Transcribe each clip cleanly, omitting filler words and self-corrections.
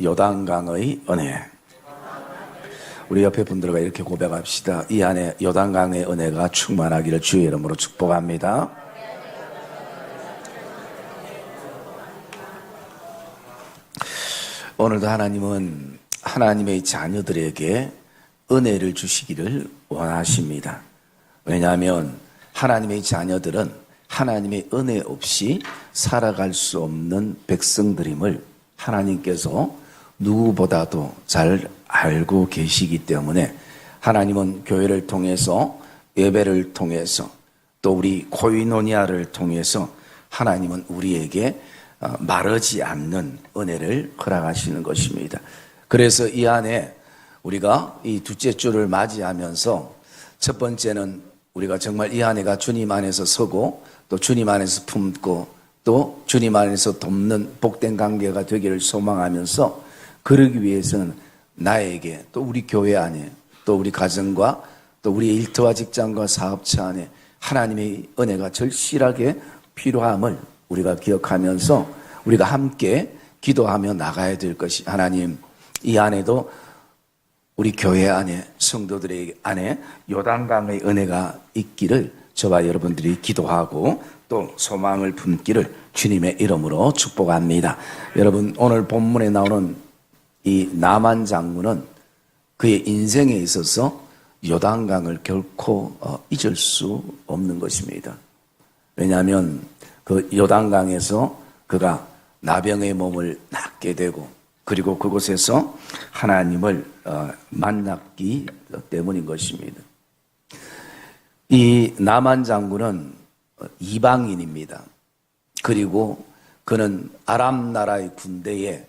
요단강의 은혜. 우리 옆에 분들과 이렇게 고백합시다. 이 안에 요단강의 은혜가 충만하기를 주의 이름으로 축복합니다. 오늘도 하나님은 하나님의 자녀들에게 은혜를 주시기를 원하십니다. 왜냐하면 하나님의 자녀들은 하나님의 은혜 없이 살아갈 수 없는 백성들임을 하나님께서 누구보다도 잘 알고 계시기 때문에 하나님은 교회를 통해서, 예배를 통해서, 또 우리 코이노니아를 통해서 하나님은 우리에게 마르지 않는 은혜를 허락하시는 것입니다. 그래서 이 안에 우리가 이 둘째 주를 맞이하면서 첫 번째는 우리가 정말 이 안에가 주님 안에서 서고 또 주님 안에서 품고 또 주님 안에서 돕는 복된 관계가 되기를 소망하면서, 그러기 위해서는 나에게 또 우리 교회 안에 또 우리 가정과 또 우리 일터와 직장과 사업처 안에 하나님의 은혜가 절실하게 필요함을 우리가 기억하면서 우리가 함께 기도하며 나가야 될 것이, 하나님 이 안에도 우리 교회 안에 성도들의 안에 요단강의 은혜가 있기를 저와 여러분들이 기도하고 또 소망을 품기를 주님의 이름으로 축복합니다. 여러분, 오늘 본문에 나오는 이 나만 장군은 그의 인생에 있어서 요단강을 결코 잊을 수 없는 것입니다. 왜냐하면 그 요단강에서 그가 나병의 몸을 낫게 되고 그리고 그곳에서 하나님을 만났기 때문인 것입니다. 이 나만 장군은 이방인입니다. 그리고 그는 아람 나라의 군대의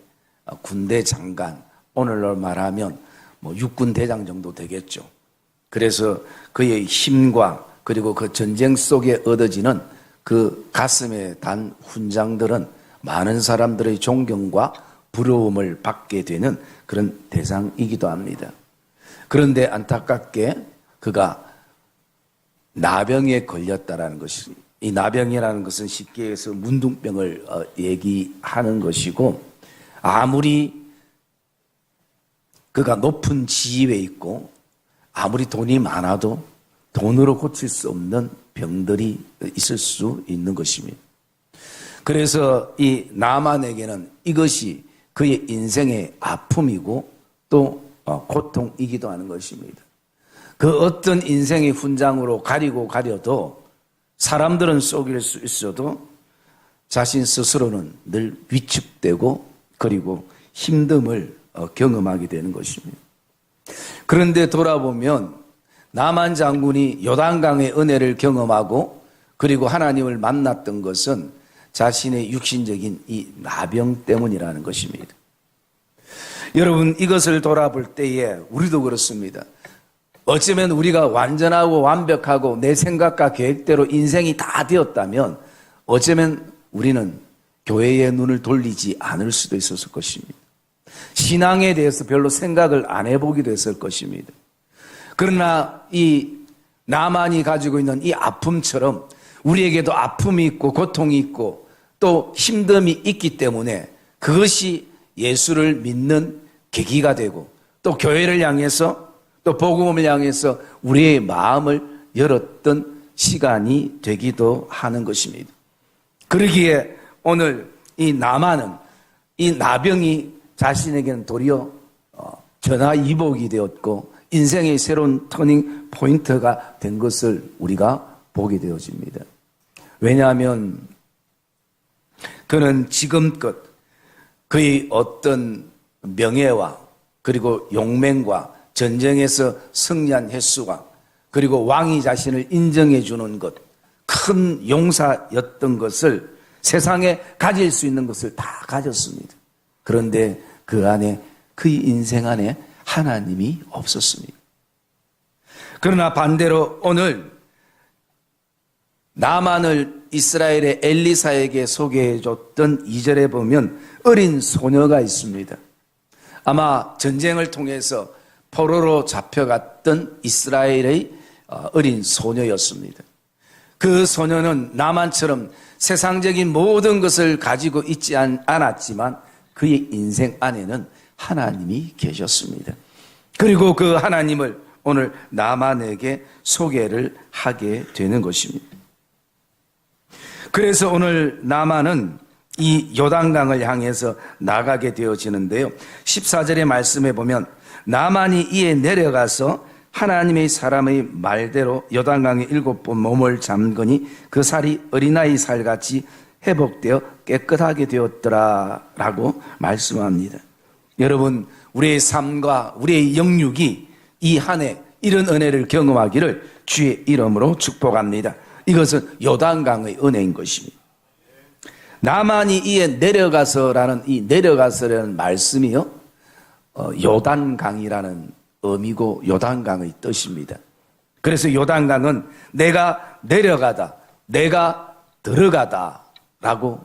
군대 장관, 오늘날 말하면 육군 대장 정도 되겠죠. 그래서 그의 힘과 그리고 그 전쟁 속에 얻어지는 그 가슴에 단 훈장들은 많은 사람들의 존경과 부러움을 받게 되는 그런 대상이기도 합니다. 그런데 안타깝게 그가 나병에 걸렸다라는 것이, 이 나병이라는 것은 쉽게 해서 문둥병을 얘기하는 것이고, 아무리 그가 높은 지위에 있고 아무리 돈이 많아도 돈으로 고칠 수 없는 병들이 있을 수 있는 것입니다. 그래서 이 나만에게는 이것이 그의 인생의 아픔이고 또 고통이기도 하는 것입니다. 그 어떤 인생의 훈장으로 가려도 사람들은 속일 수 있어도 자신 스스로는 늘 위축되고 그리고 힘듦을 경험하게 되는 것입니다. 그런데 돌아보면 나만 장군이 요단강의 은혜를 경험하고 그리고 하나님을 만났던 것은 자신의 육신적인 이 나병 때문이라는 것입니다. 여러분, 이것을 돌아볼 때에 우리도 그렇습니다. 어쩌면 우리가 완전하고 완벽하고 내 생각과 계획대로 인생이 다 되었다면 어쩌면 우리는 교회의 눈을 돌리지 않을 수도 있었을 것입니다. 신앙에 대해서 별로 생각을 안 해보기도 했을 것입니다. 그러나 이 나만이 가지고 있는 이 아픔처럼 우리에게도 아픔이 있고 고통이 있고 또 힘듦이 있기 때문에 그것이 예수를 믿는 계기가 되고 또 교회를 향해서 또 복음을 향해서 우리의 마음을 열었던 시간이 되기도 하는 것입니다. 그러기에 오늘 이 나만은 이 나병이 자신에게는 도리어 전화위복이 되었고 인생의 새로운 터닝 포인트가 된 것을 우리가 보게 되어집니다. 왜냐하면 그는 지금껏 그의 어떤 명예와 그리고 용맹과 전쟁에서 승리한 횟수와 그리고 왕이 자신을 인정해 주는 것, 큰 용사였던 것을 세상에 가질 수 있는 것을 다 가졌습니다. 그런데 그 안에, 그의 인생 안에 하나님이 없었습니다. 그러나 반대로 오늘 나만을 이스라엘의 엘리사에게 소개해 줬던 2절에 보면 어린 소녀가 있습니다. 아마 전쟁을 통해서 포로로 잡혀갔던 이스라엘의 어린 소녀였습니다. 그 소녀는 나만처럼 세상적인 모든 것을 가지고 있지 않았지만 그의 인생 안에는 하나님이 계셨습니다. 그리고 그 하나님을 오늘 나만에게 소개를 하게 되는 것입니다. 그래서 오늘 나만은 이 요단강을 향해서 나가게 되어지는데요. 14절의 말씀에 보면 나만이 이에 내려가서 하나님의 사람의 말대로 요단강에 7번 몸을 잠그니 그 살이 어린아이 살같이 회복되어 깨끗하게 되었더라 라고 말씀합니다. 여러분, 우리의 삶과 우리의 영육이 이 한 해 이런 은혜를 경험하기를 주의 이름으로 축복합니다. 이것은 요단강의 은혜인 것입니다. 나만이 이에 내려가서라는 이 내려가서라는 말씀이요, 요단강이라는 의미고 요단강의 뜻입니다. 그래서 요단강은 내가 내려가다, 내가 들어가다 라고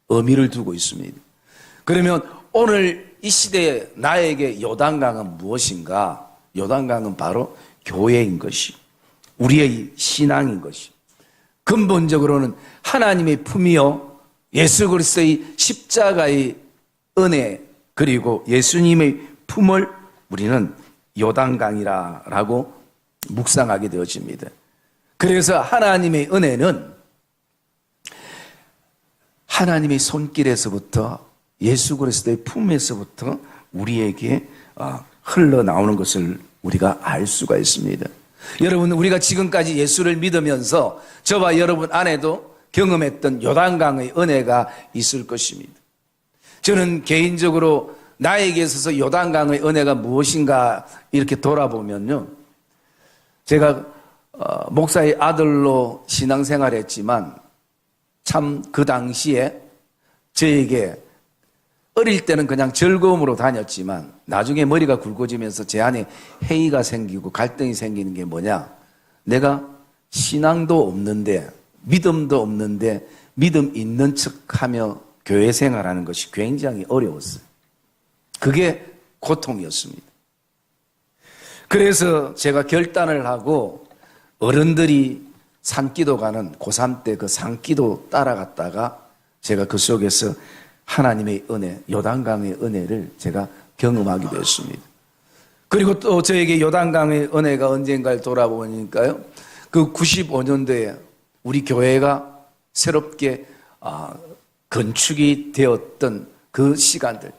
의미를 두고 있습니다. 그러면 오늘 이 시대에 나에게 요단강은 무엇인가? 요단강은 바로 교회인 것이, 우리의 신앙인 것이, 근본적으로는 하나님의 품이요, 예수 그리스도의 십자가의 은혜, 그리고 예수님의 품을 우리는 요단강이라고 묵상하게 되어집니다. 그래서 하나님의 은혜는 하나님의 손길에서부터, 예수 그리스도의 품에서부터 우리에게 흘러나오는 것을 우리가 알 수가 있습니다. 여러분, 우리가 지금까지 예수를 믿으면서 저와 여러분 안에도 경험했던 요단강의 은혜가 있을 것입니다. 저는 개인적으로 나에게 있어서 요단강의 은혜가 무엇인가 이렇게 돌아보면요, 제가 목사의 아들로 신앙생활했지만 참 그 당시에 저에게 어릴 때는 그냥 즐거움으로 다녔지만 나중에 머리가 굵어지면서 제 안에 회의가 생기고 갈등이 생기는 게 뭐냐, 내가 신앙도 없는데 믿음도 없는데 믿음 있는 척하며 교회 생활하는 것이 굉장히 어려웠어요. 그게 고통이었습니다. 그래서 제가 결단을 하고 어른들이 산기도 가는 고3 때 그 산기도 따라갔다가 제가 그 속에서 하나님의 은혜, 요단강의 은혜를 제가 경험하게 되었습니다. 그리고 또 저에게 요단강의 은혜가 언젠가를 돌아보니까요, 그 95년도에 우리 교회가 새롭게 건축이 되었던 그 시간들,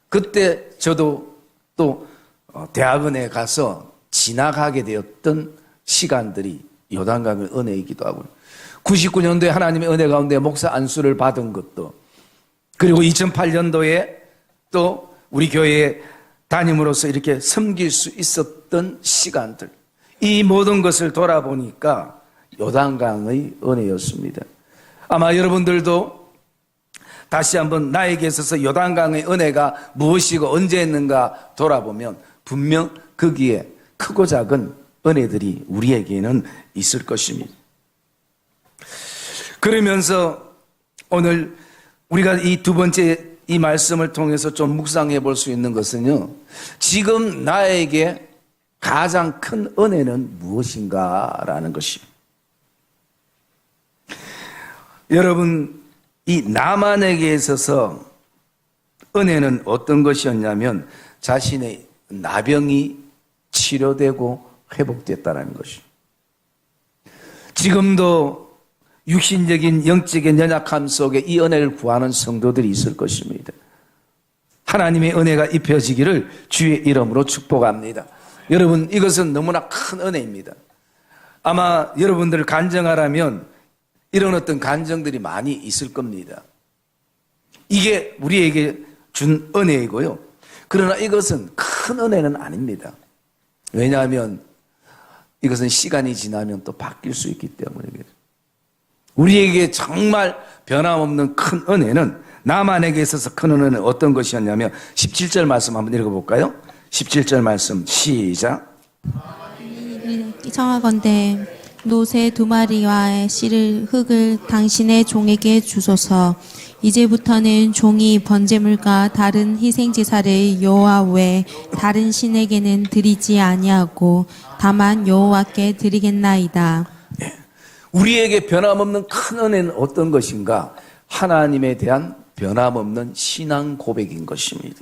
그때 저도 또 대학원에 가서 진학하게 되었던 시간들이 요단강의 은혜이기도 하고요. 99년도에 하나님의 은혜 가운데 목사 안수를 받은 것도, 그리고 2008년도에 또 우리 교회에 담임으로서 이렇게 섬길 수 있었던 시간들, 이 모든 것을 돌아보니까 요단강의 은혜였습니다. 아마 여러분들도 다시 한번 나에게 있어서 요단강의 은혜가 무엇이고 언제 했는가 돌아보면 분명 거기에 크고 작은 은혜들이 우리에게는 있을 것입니다. 그러면서 오늘 우리가 이 두 번째 이 말씀을 통해서 좀 묵상해 볼 수 있는 것은요, 지금 나에게 가장 큰 은혜는 무엇인가라는 것입니다. 여러분, 이 나만에게 있어서 은혜는 어떤 것이었냐면 자신의 나병이 치료되고 회복됐다는 것입니다. 지금도 육신적인 영적인 연약함 속에 이 은혜를 구하는 성도들이 있을 것입니다. 하나님의 은혜가 입혀지기를 주의 이름으로 축복합니다. 여러분, 이것은 너무나 큰 은혜입니다. 아마 여러분들을 간증하라면 이런 어떤 간증들이 많이 있을 겁니다. 이게 우리에게 준 은혜이고요. 그러나 이것은 큰 은혜는 아닙니다. 왜냐하면 이것은 시간이 지나면 또 바뀔 수 있기 때문에. 우리에게 정말 변함없는 큰 은혜는, 나만에게 있어서 큰 은혜는 어떤 것이었냐면 17절 말씀 한번 읽어볼까요? 17절 말씀 시작. 청하건대 노새 2마리와 씨를 흙을 당신의 종에게 주소서. 이제부터는 종이 번제물과 다른 희생제사를 여호와 외 다른 신에게는 드리지 아니하고 다만 여호와께 드리겠나이다. 우리에게 변함없는 큰 은혜는 어떤 것인가? 하나님에 대한 변함없는 신앙 고백인 것입니다.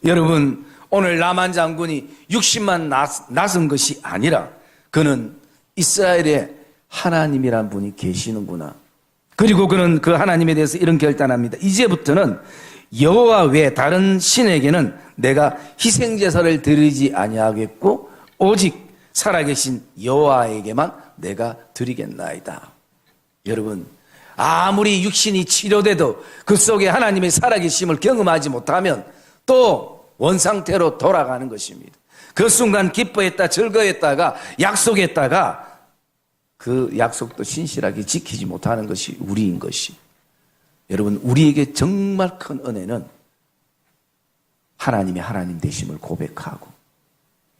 여러분, 오늘 나만 장군이 60만 나선 것이 아니라 그는 이스라엘에 하나님이란 분이 계시는구나. 그리고 그는 그 하나님에 대해서 이런 결단합니다. 이제부터는 여호와 외 다른 신에게는 내가 희생제사를 드리지 아니하겠고 오직 살아계신 여호와에게만 내가 드리겠나이다. 여러분, 아무리 육신이 치료돼도 그 속에 하나님의 살아계심을 경험하지 못하면 또 원상태로 돌아가는 것입니다. 그 순간 기뻐했다 즐거웠다가 약속했다가 그 약속도 신실하게 지키지 못하는 것이 우리인 것이. 여러분, 우리에게 정말 큰 은혜는 하나님의 하나님 되심을 고백하고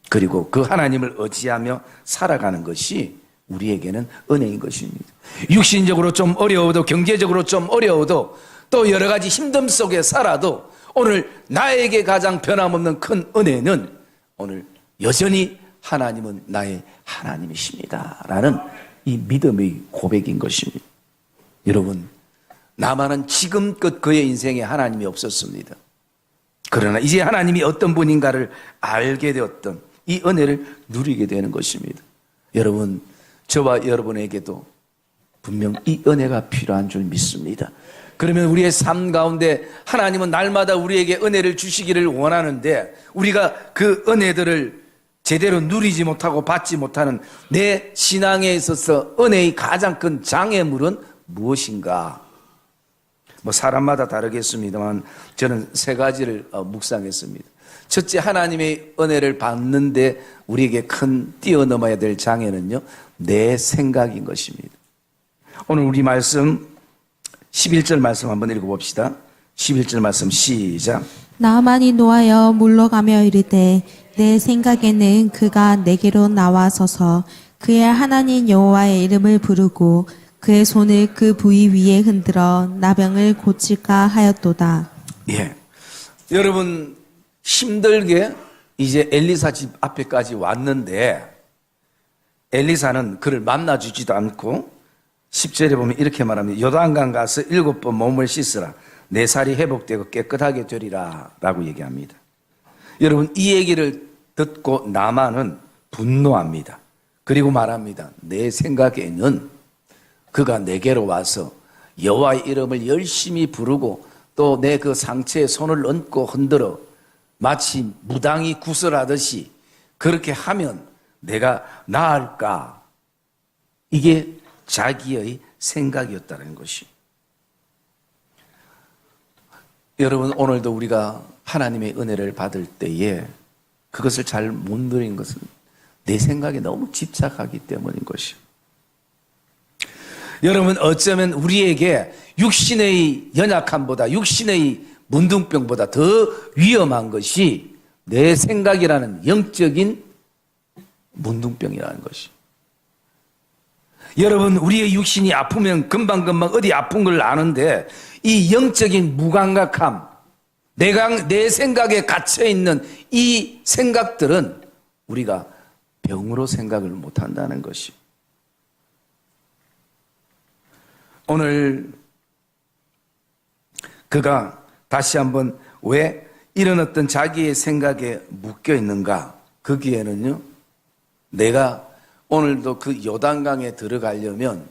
그리고 그 하나님을 의지하며 살아가는 것이 우리에게는 은혜인 것입니다. 육신적으로 좀 어려워도 경제적으로 좀 어려워도 또 여러 가지 힘듦 속에 살아도 오늘 나에게 가장 변함없는 큰 은혜는 오늘 여전히 하나님은 나의 하나님이십니다 라는 이 믿음의 고백인 것입니다. 여러분, 나만은 지금껏 그의 인생에 하나님이 없었습니다. 그러나 이제 하나님이 어떤 분인가를 알게 되었던 이 은혜를 누리게 되는 것입니다. 여러분, 저와 여러분에게도 분명 이 은혜가 필요한 줄 믿습니다. 그러면 우리의 삶 가운데 하나님은 날마다 우리에게 은혜를 주시기를 원하는데 우리가 그 은혜들을 제대로 누리지 못하고 받지 못하는 내 신앙에 있어서 은혜의 가장 큰 장애물은 무엇인가? 사람마다 다르겠습니다만 저는 세 가지를 묵상했습니다. 첫째, 하나님의 은혜를 받는데 우리에게 큰 뛰어넘어야 될 장애는요, 내 생각인 것입니다. 오늘 우리 말씀 11절 말씀 한번 읽어봅시다. 11절 말씀 시작. 나만이 노하여 물러가며 이르되 내 생각에는 그가 내게로 나와서서 그의 하나님 여호와의 이름을 부르고 그의 손을 그 부위 위에 흔들어 나병을 고칠까 하였도다. 예, 여러분 힘들게 이제 엘리사 집 앞에까지 왔는데 엘리사는 그를 만나주지도 않고 10절에 보면 이렇게 말합니다. 요단강 가서 7번 몸을 씻으라. 내 살이 회복되고 깨끗하게 되리라 라고 얘기합니다. 여러분, 이 얘기를 듣고 나만은 분노합니다. 그리고 말합니다. 내 생각에는 그가 내게로 와서 여호와의 이름을 열심히 부르고 또 내 그 상처에 손을 얹고 흔들어 마치 무당이 구슬하듯이 그렇게 하면 내가 나을까? 이게 자기의 생각이었다는 것이. 여러분, 오늘도 우리가 하나님의 은혜를 받을 때에 그것을 잘 못 누린 것은 내 생각에 너무 집착하기 때문인 것이요. 여러분, 어쩌면 우리에게 육신의 연약함보다 육신의 문둥병보다 더 위험한 것이 내 생각이라는 영적인 문둥병이라는 것이. 여러분, 우리의 육신이 아프면 금방금방 어디 아픈 걸 아는데 이 영적인 무감각함, 내 생각에 갇혀있는 이 생각들은 우리가 병으로 생각을 못한다는 것이. 오늘 그가 다시 한번 왜 이런 어떤 자기의 생각에 묶여 있는가? 거기에는요, 내가 오늘도 그 요단강에 들어가려면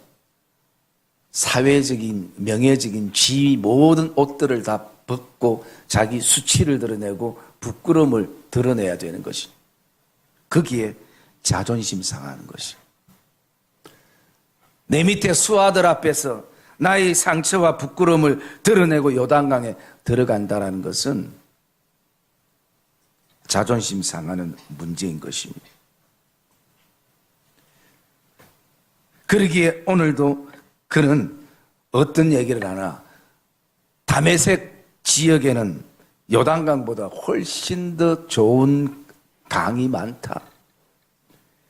사회적인, 명예적인 지위 모든 옷들을 다 벗고 자기 수치를 드러내고 부끄러움을 드러내야 되는 것이. 거기에 자존심 상하는 것이. 내 밑에 수하들 앞에서 나의 상처와 부끄러움을 드러내고 요단강에 들어간다는 것은 자존심 상하는 문제인 것입니다. 그러기에 오늘도 그는 어떤 얘기를 하나, 다메섹 지역에는 요단강보다 훨씬 더 좋은 강이 많다.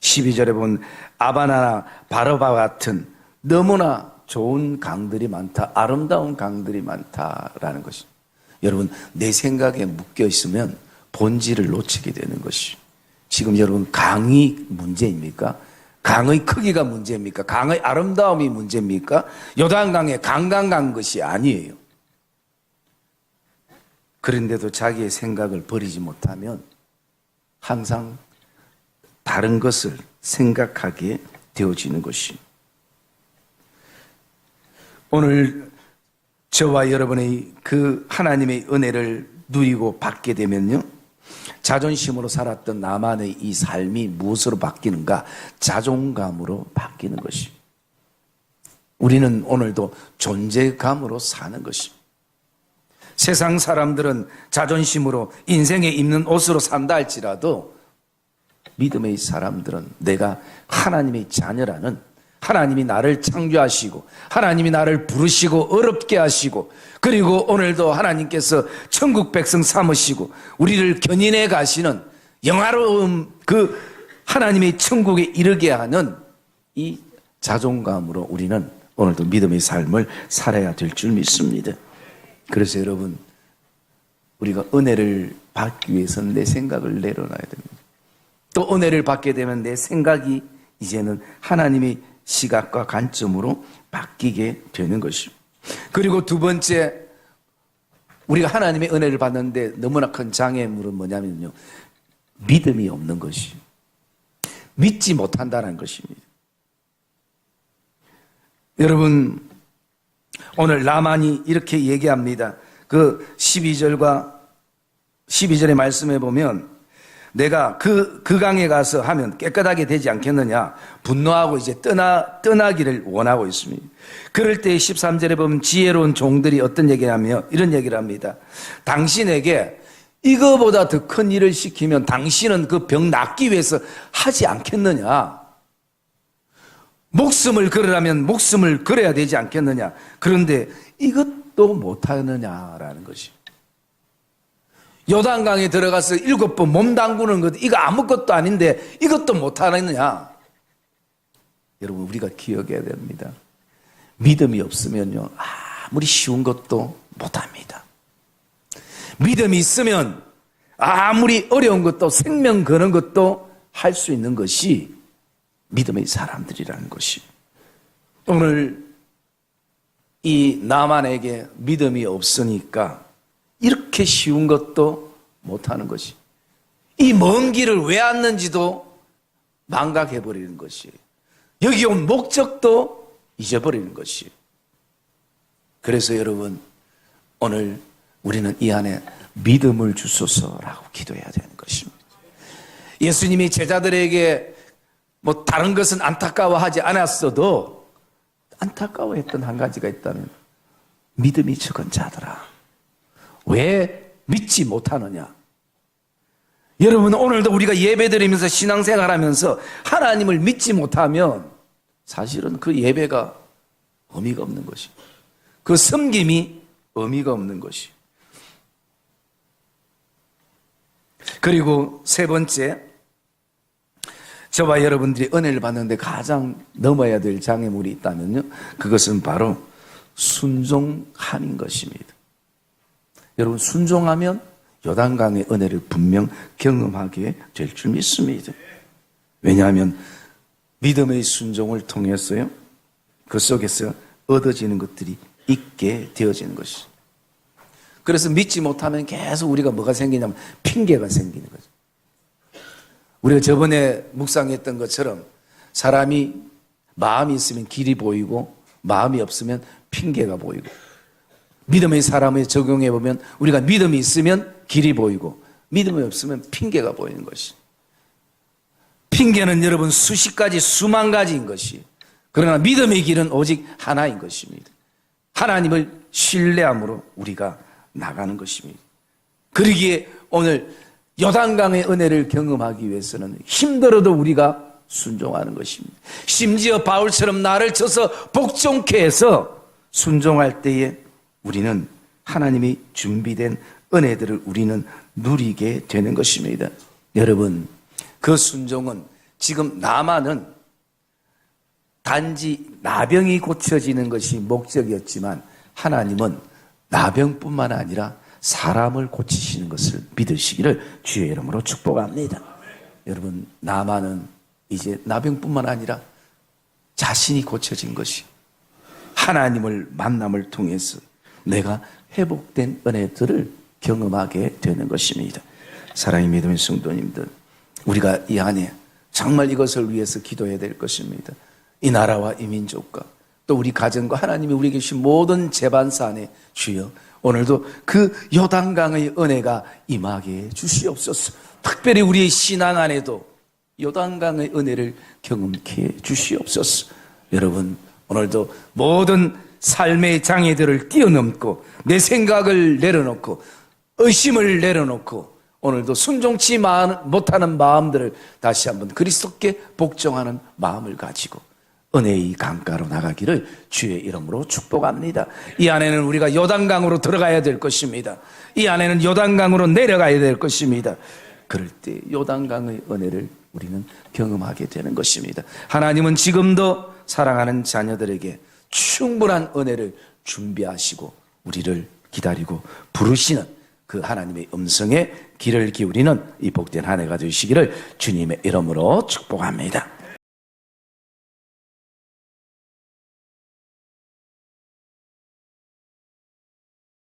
12절에 보면 아바나나 바르바 같은 너무나 좋은 강들이 많다. 아름다운 강들이 많다라는 것이. 여러분, 내 생각에 묶여 있으면 본질을 놓치게 되는 것이. 지금 여러분, 강이 문제입니까? 강의 크기가 문제입니까? 강의 아름다움이 문제입니까? 요단강에 강강 간 것이 아니에요. 그런데도 자기의 생각을 버리지 못하면 항상 다른 것을 생각하게 되어지는 것이. 오늘 저와 여러분의 그 하나님의 은혜를 누리고 받게 되면요, 자존심으로 살았던 나만의 이 삶이 무엇으로 바뀌는가? 자존감으로 바뀌는 것이. 우리는 오늘도 존재감으로 사는 것이. 세상 사람들은 자존심으로 인생에 입는 옷으로 산다 할지라도 믿음의 사람들은 내가 하나님의 자녀라는, 하나님이 나를 창조하시고 하나님이 나를 부르시고 어렵게 하시고 그리고 오늘도 하나님께서 천국 백성 삼으시고 우리를 견인해 가시는 영화로운 그 하나님의 천국에 이르게 하는 이 자존감으로 우리는 오늘도 믿음의 삶을 살아야 될 줄 믿습니다. 그래서 여러분, 우리가 은혜를 받기 위해서는 내 생각을 내려놔야 됩니다. 또 은혜를 받게 되면 내 생각이 이제는 하나님의 시각과 관점으로 바뀌게 되는 것입니다. 그리고 두 번째, 우리가 하나님의 은혜를 받는데 너무나 큰 장애물은 뭐냐면요, 믿음이 없는 것이, 믿지 못한다는 것입니다. 여러분, 오늘 나만이 이렇게 얘기합니다. 그 12절의 말씀에 보면 내가 그 강에 가서 하면 깨끗하게 되지 않겠느냐, 분노하고 이제 떠나기를 원하고 있습니다. 그럴 때 13절에 보면 지혜로운 종들이 어떤 얘기를 하며 이런 얘기를 합니다. 당신에게 이거보다 더 큰 일을 시키면 당신은 그 병 낫기 위해서 하지 않겠느냐, 목숨을 걸으라면 목숨을 걸어야 되지 않겠느냐, 그런데 이것도 못하느냐라는 것이. 요단강에 들어가서 7번 몸 담그는 것, 이거 아무것도 아닌데 이것도 못하느냐. 여러분, 우리가 기억해야 됩니다. 믿음이 없으면요, 아무리 쉬운 것도 못합니다. 믿음이 있으면 아무리 어려운 것도, 생명 거는 것도 할 수 있는 것이 믿음의 사람들이라는 것이. 오늘 이 나만에게 믿음이 없으니까 이렇게 쉬운 것도 못하는 것이, 이 먼 길을 왜 왔는지도 망각해버리는 것이, 여기 온 목적도 잊어버리는 것이. 그래서 여러분, 오늘 우리는 이 안에 믿음을 주소서라고 기도해야 되는 것입니다. 예수님이 제자들에게 뭐 다른 것은 안타까워하지 않았어도 안타까워했던 한 가지가 있다면, 믿음이 적은 자들아, 왜 믿지 못하느냐. 여러분, 오늘도 우리가 예배드리면서 신앙생활하면서 하나님을 믿지 못하면 사실은 그 예배가 의미가 없는 것이, 그 섬김이 의미가 없는 것이. 그리고 세 번째, 저와 여러분들이 은혜를 받는데 가장 넘어야 될 장애물이 있다면요, 그것은 바로 순종함인 것입니다. 여러분, 순종하면 요단강의 은혜를 분명 경험하게 될 줄 믿습니다. 왜냐하면 믿음의 순종을 통해서요, 그 속에서 얻어지는 것들이 있게 되어지는 것이죠. 그래서 믿지 못하면 계속 우리가 뭐가 생기냐면 핑계가 생기는 거죠. 우리가 저번에 묵상했던 것처럼 사람이 마음이 있으면 길이 보이고 마음이 없으면 핑계가 보이고, 믿음의 사람에 적용해 보면 우리가 믿음이 있으면 길이 보이고 믿음이 없으면 핑계가 보이는 것이. 핑계는 여러분 수십 가지 수만 가지인 것이, 그러나 믿음의 길은 오직 하나인 것입니다. 하나님을 신뢰함으로 우리가 나가는 것입니다. 그러기에 오늘 요단강의 은혜를 경험하기 위해서는 힘들어도 우리가 순종하는 것입니다. 심지어 바울처럼 나를 쳐서 복종케 해서 순종할 때에 우리는 하나님이 준비된 은혜들을 우리는 누리게 되는 것입니다. 여러분, 그 순종은 지금 나만은 단지 나병이 고쳐지는 것이 목적이었지만 하나님은 나병뿐만 아니라 사람을 고치시는 것을 믿으시기를 주의 이름으로 축복합니다. 여러분, 나만은 이제 나병뿐만 아니라 자신이 고쳐진 것이, 하나님을 만남을 통해서 내가 회복된 은혜들을 경험하게 되는 것입니다. 사랑의 믿음의 성도님들, 우리가 이 안에 정말 이것을 위해서 기도해야 될 것입니다. 이 나라와 이 민족과 또 우리 가정과 하나님이 우리에게 주신 모든 재반사 안에 주여 오늘도 그 요단강의 은혜가 임하게 주시옵소서. 특별히 우리의 신앙 안에도 요단강의 은혜를 경험케 해 주시옵소서. 여러분, 오늘도 모든 삶의 장애들을 뛰어넘고 내 생각을 내려놓고 의심을 내려놓고 오늘도 순종치 못하는 마음들을 다시 한번 그리스도께 복종하는 마음을 가지고 은혜의 강가로 나가기를 주의 이름으로 축복합니다. 이 안에는 우리가 요단강으로 들어가야 될 것입니다. 이 안에는 요단강으로 내려가야 될 것입니다. 그럴 때 요단강의 은혜를 우리는 경험하게 되는 것입니다. 하나님은 지금도 사랑하는 자녀들에게 충분한 은혜를 준비하시고 우리를 기다리고 부르시는 그 하나님의 음성에 귀를 기울이는 이 복된 한 해가 되시기를 주님의 이름으로 축복합니다.